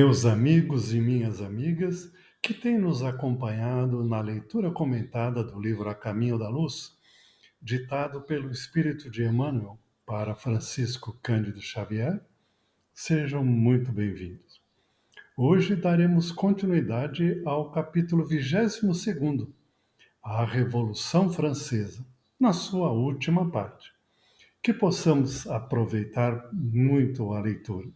Meus amigos e minhas amigas que têm nos acompanhado na leitura comentada do livro A Caminho da Luz, ditado pelo Espírito de Emmanuel para Francisco Cândido Xavier, sejam muito bem-vindos. Hoje daremos continuidade ao capítulo 22º, a Revolução Francesa, na sua última parte. Que possamos aproveitar muito a leitura.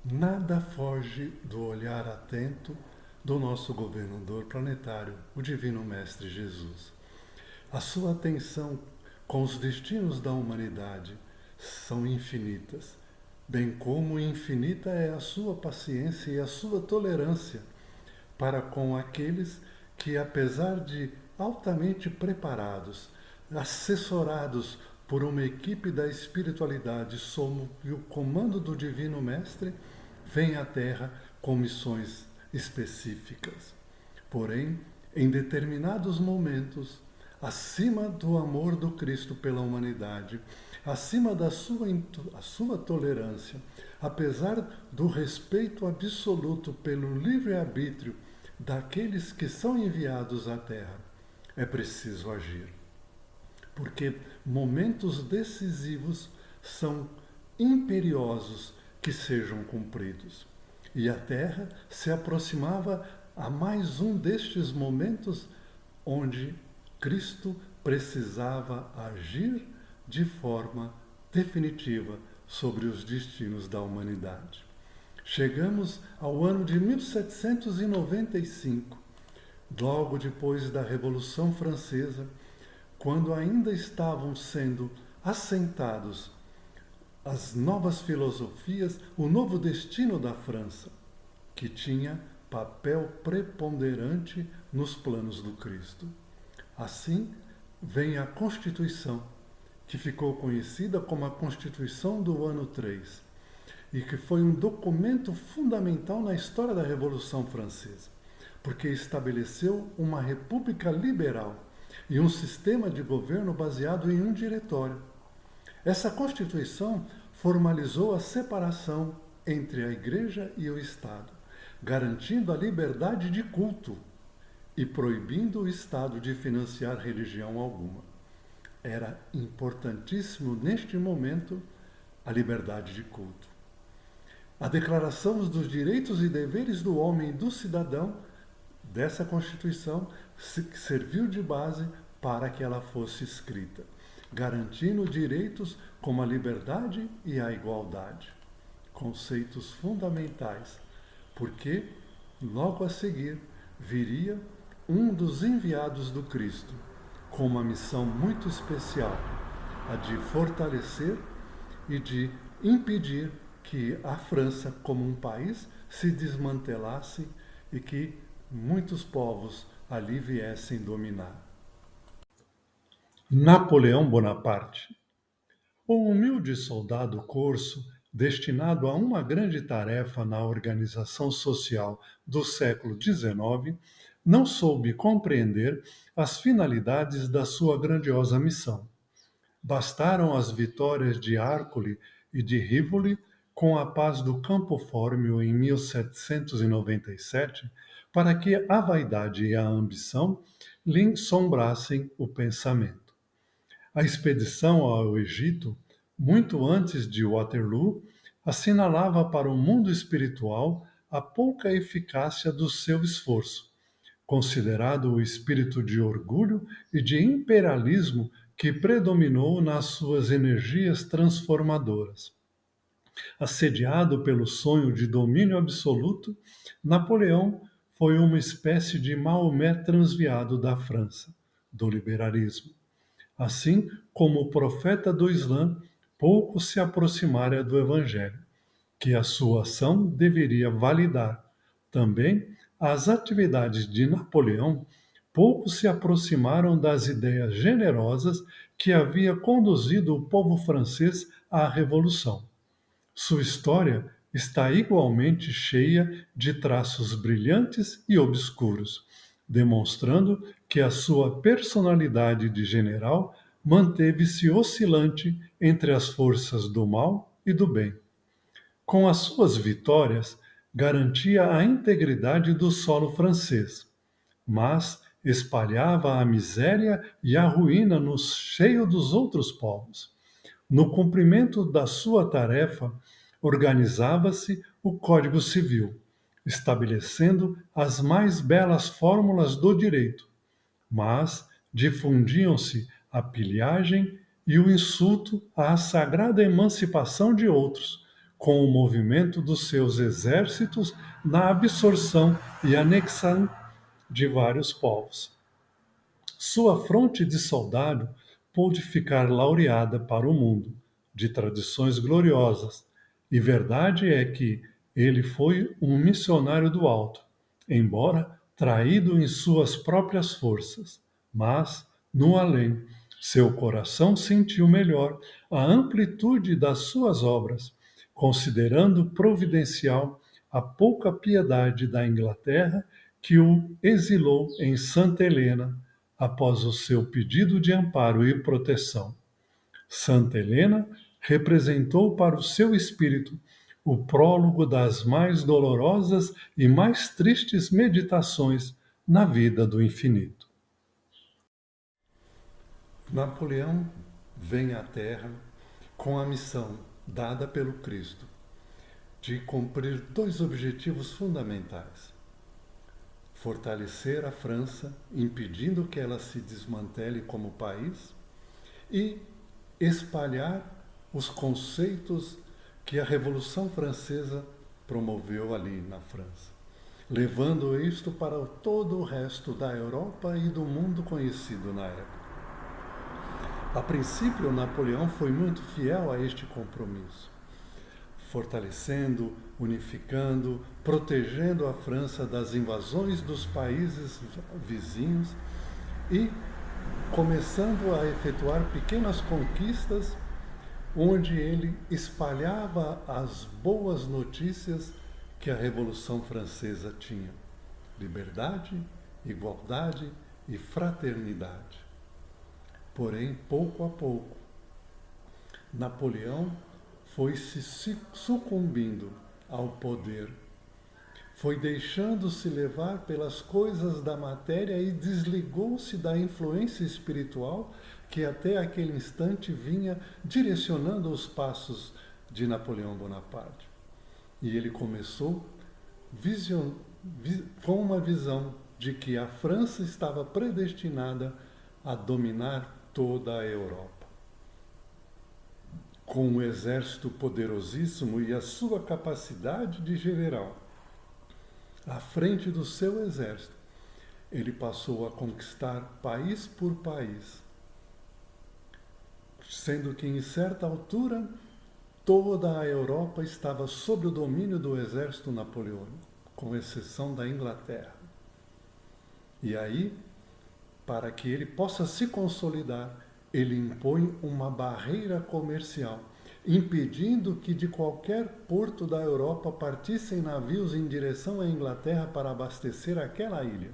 Nada foge do olhar atento do nosso governador planetário, o Divino Mestre Jesus. A sua atenção com os destinos da humanidade são infinitas, bem como infinita é a sua paciência e a sua tolerância para com aqueles que, apesar de altamente preparados, assessorados por uma equipe da espiritualidade sob o comando do Divino Mestre, vem à Terra com missões específicas. Porém, em determinados momentos, acima do amor do Cristo pela humanidade, acima da sua tolerância, apesar do respeito absoluto pelo livre-arbítrio daqueles que são enviados à Terra, é preciso agir. Porque momentos decisivos são imperiosos que sejam cumpridos. E a Terra se aproximava a mais um destes momentos onde Cristo precisava agir de forma definitiva sobre os destinos da humanidade. Chegamos ao ano de 1795, logo depois da Revolução Francesa, quando ainda estavam sendo assentados as novas filosofias, o novo destino da França, que tinha papel preponderante nos planos do Cristo. Assim, vem a Constituição, que ficou conhecida como a Constituição do ano 3, e que foi um documento fundamental na história da Revolução Francesa, porque estabeleceu uma república liberal e um sistema de governo baseado em um diretório. Essa Constituição formalizou a separação entre a Igreja e o Estado, garantindo a liberdade de culto e proibindo o Estado de financiar religião alguma. Era importantíssimo, neste momento, a liberdade de culto. A Declaração dos Direitos e Deveres do Homem e do Cidadão, dessa Constituição, serviu de base para que ela fosse escrita, garantindo direitos como a liberdade e a igualdade. Conceitos fundamentais, porque logo a seguir viria um dos enviados do Cristo, com uma missão muito especial, a de fortalecer e de impedir que a França, como um país, se desmantelasse e que muitos povos ali viessem dominar. Napoleão Bonaparte. O humilde soldado corso, destinado a uma grande tarefa na organização social do século XIX, não soube compreender as finalidades da sua grandiosa missão. Bastaram as vitórias de Arcole e de Rivoli com a paz do Campo Fórmio em 1797 para que a vaidade e a ambição lhe ensombrassem o pensamento. A expedição ao Egito, muito antes de Waterloo, assinalava para o mundo espiritual a pouca eficácia do seu esforço, considerado o espírito de orgulho e de imperialismo que predominou nas suas energias transformadoras. Assediado pelo sonho de domínio absoluto, Napoleão foi uma espécie de Maomé transviado da França, do liberalismo. Assim como o profeta do Islã pouco se aproximara do Evangelho, que a sua ação deveria validar. Também as atividades de Napoleão pouco se aproximaram das ideias generosas que havia conduzido o povo francês à Revolução. Sua história está igualmente cheia de traços brilhantes e obscuros, demonstrando que a sua personalidade de general manteve-se oscilante entre as forças do mal e do bem. Com as suas vitórias, garantia a integridade do solo francês, mas espalhava a miséria e a ruína no seio dos outros povos. No cumprimento da sua tarefa, organizava-se o Código Civil, estabelecendo as mais belas fórmulas do direito, mas difundiam-se a pilhagem e o insulto à sagrada emancipação de outros, com o movimento dos seus exércitos na absorção e anexação de vários povos. Sua fronte de soldado pôde ficar laureada para o mundo, de tradições gloriosas, e verdade é que ele foi um missionário do alto, embora traído em suas próprias forças, mas, no além, seu coração sentiu melhor a amplitude das suas obras, considerando providencial a pouca piedade da Inglaterra que o exilou em Santa Helena após o seu pedido de amparo e proteção. Santa Helena representou para o seu espírito o prólogo das mais dolorosas e mais tristes meditações na vida do infinito. Napoleão vem à Terra com a missão dada pelo Cristo de cumprir dois objetivos fundamentais: fortalecer a França, impedindo que ela se desmantele como país, e espalhar os conceitos que a Revolução Francesa promoveu ali na França, levando isto para todo o resto da Europa e do mundo conhecido na época. A princípio, Napoleão foi muito fiel a este compromisso, fortalecendo, unificando, protegendo a França das invasões dos países vizinhos e começando a efetuar pequenas conquistas onde ele espalhava as boas notícias que a Revolução Francesa tinha: liberdade, igualdade e fraternidade. Porém, pouco a pouco, Napoleão foi se sucumbindo ao poder, foi deixando-se levar pelas coisas da matéria e desligou-se da influência espiritual que até aquele instante vinha direcionando os passos de Napoleão Bonaparte. E ele começou com uma visão de que a França estava predestinada a dominar toda a Europa. Com um exército poderosíssimo e a sua capacidade de general à frente do seu exército, ele passou a conquistar país por país, sendo que em certa altura toda a Europa estava sob o domínio do exército napoleônico, com exceção da Inglaterra. E aí, para que ele possa se consolidar, ele impõe uma barreira comercial, impedindo que de qualquer porto da Europa partissem navios em direção à Inglaterra para abastecer aquela ilha.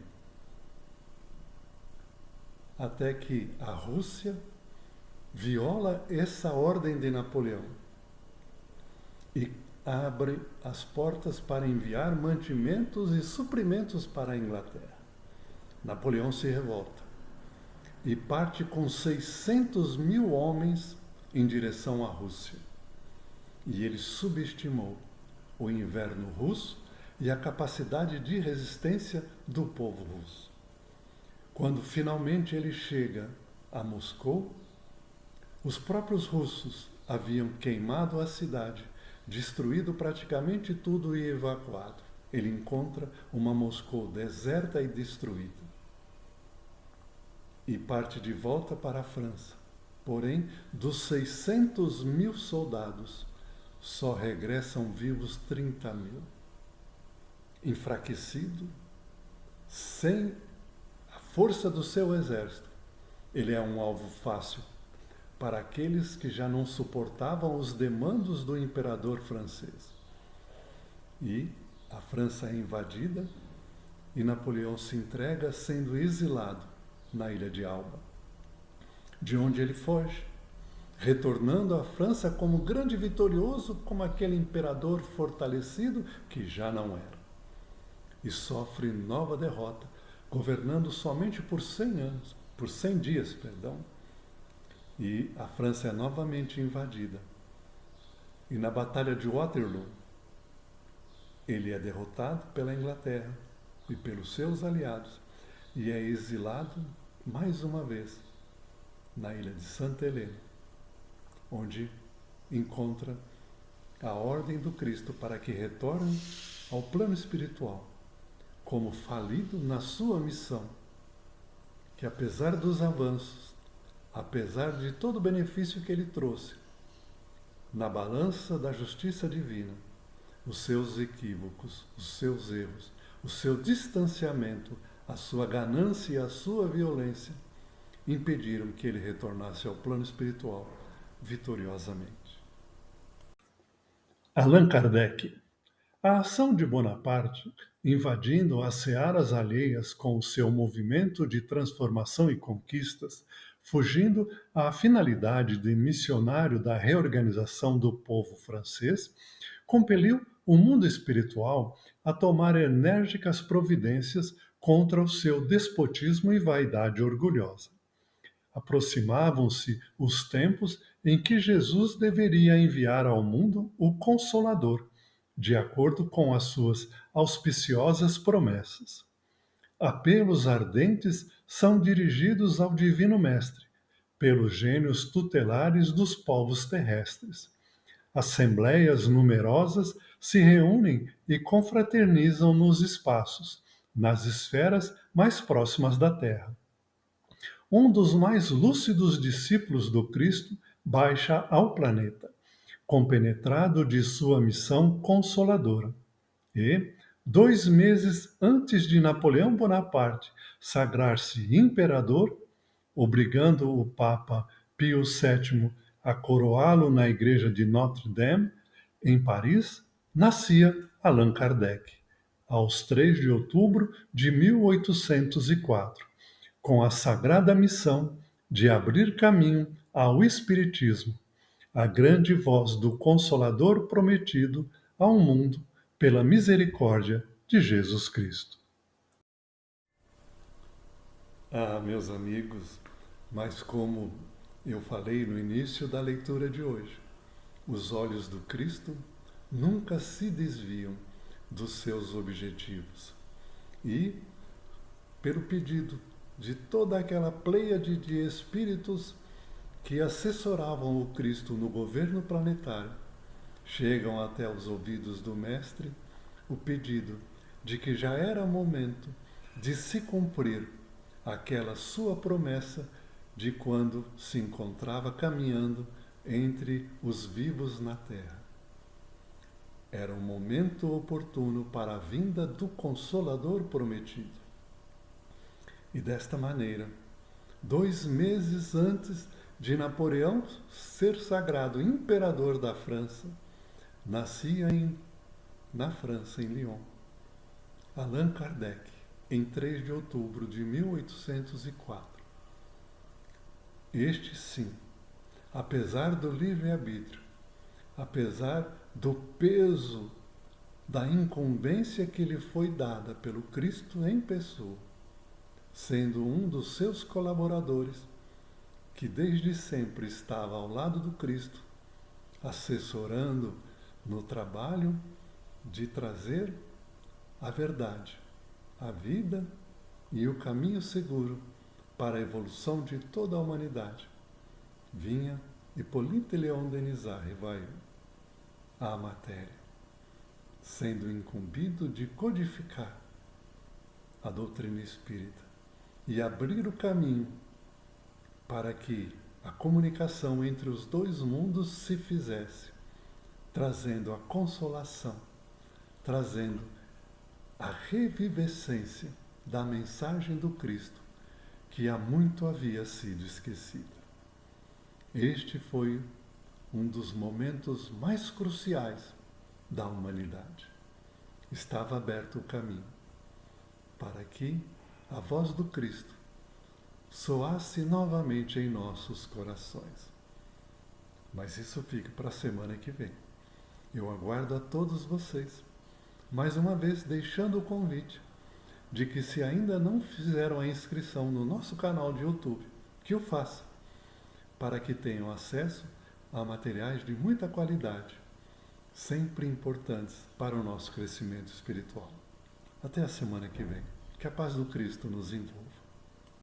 Até que a Rússia viola essa ordem de Napoleão e abre as portas para enviar mantimentos e suprimentos para a Inglaterra. Napoleão se revolta e parte com 600 mil homens em direção à Rússia. E ele subestimou o inverno russo e a capacidade de resistência do povo russo. Quando finalmente ele chega a Moscou, os próprios russos haviam queimado a cidade, destruído praticamente tudo e evacuado. Ele encontra uma Moscou deserta e destruída e parte de volta para a França. Porém, dos 600 mil soldados, só regressam vivos 30 mil. Enfraquecido, sem a força do seu exército, ele é um alvo fácil para aqueles que já não suportavam os demandos do imperador francês. E a França é invadida e Napoleão se entrega sendo exilado na ilha de Alba, de onde ele foge, retornando à França como grande vitorioso, como aquele imperador fortalecido que já não era. E sofre nova derrota, governando somente por 100 dias. E a França é novamente invadida. E na Batalha de Waterloo, ele é derrotado pela Inglaterra e pelos seus aliados e é exilado mais uma vez na ilha de Santa Helena, onde encontra a ordem do Cristo para que retorne ao plano espiritual, como falido na sua missão, que apesar dos avanços, apesar de todo o benefício que ele trouxe, na balança da justiça divina, os seus equívocos, os seus erros, o seu distanciamento, a sua ganância e a sua violência impediram que ele retornasse ao plano espiritual vitoriosamente. Allan Kardec. A ação de Bonaparte, invadindo as searas alheias com o seu movimento de transformação e conquistas, fugindo à finalidade de missionário da reorganização do povo francês, compeliu o mundo espiritual a tomar enérgicas providências contra o seu despotismo e vaidade orgulhosa. Aproximavam-se os tempos em que Jesus deveria enviar ao mundo o Consolador, de acordo com as suas auspiciosas promessas. Apelos ardentes são dirigidos ao Divino Mestre, pelos gênios tutelares dos povos terrestres. Assembleias numerosas se reúnem e confraternizam nos espaços, nas esferas mais próximas da Terra. Um dos mais lúcidos discípulos do Cristo baixa ao planeta, compenetrado de sua missão consoladora. E, 2 meses antes de Napoleão Bonaparte sagrar-se imperador, obrigando o Papa Pio VII a coroá-lo na igreja de Notre-Dame, em Paris, nascia Allan Kardec, aos 3 de outubro de 1804, com a sagrada missão de abrir caminho ao Espiritismo, a grande voz do Consolador prometido ao mundo pela misericórdia de Jesus Cristo. Ah, meus amigos, mas como eu falei no início da leitura de hoje, os olhos do Cristo nunca se desviam dos seus objetivos. E, pelo pedido de toda aquela pleiade de espíritos que assessoravam o Cristo no governo planetário, chegam até os ouvidos do Mestre o pedido de que já era momento de se cumprir aquela sua promessa de quando se encontrava caminhando entre os vivos na terra. Era o momento oportuno para a vinda do Consolador prometido. E desta maneira, 2 meses antes de Napoleão ser sagrado imperador da França, nascia na França, em Lyon, Allan Kardec, em 3 de outubro de 1804. Este sim, apesar do livre-arbítrio, apesar do peso da incumbência que lhe foi dada pelo Cristo em pessoa, sendo um dos seus colaboradores, que desde sempre estava ao lado do Cristo, assessorando no trabalho de trazer a verdade, a vida e o caminho seguro para a evolução de toda a humanidade. Vinha Hippolyte Léon Denis Rivail à matéria, sendo incumbido de codificar a doutrina espírita e abrir o caminho para que a comunicação entre os 2 mundos se fizesse, trazendo a consolação, trazendo a revivescência da mensagem do Cristo, que há muito havia sido esquecida. Este foi um dos momentos mais cruciais da humanidade. Estava aberto o caminho para que a voz do Cristo soasse novamente em nossos corações. Mas isso fica para a semana que vem. Eu aguardo a todos vocês, mais uma vez deixando o convite de que, se ainda não fizeram a inscrição no nosso canal de YouTube, que o façam, para que tenham acesso a materiais de muita qualidade, sempre importantes para o nosso crescimento espiritual. Até a semana que vem. Que a paz do Cristo nos envolva.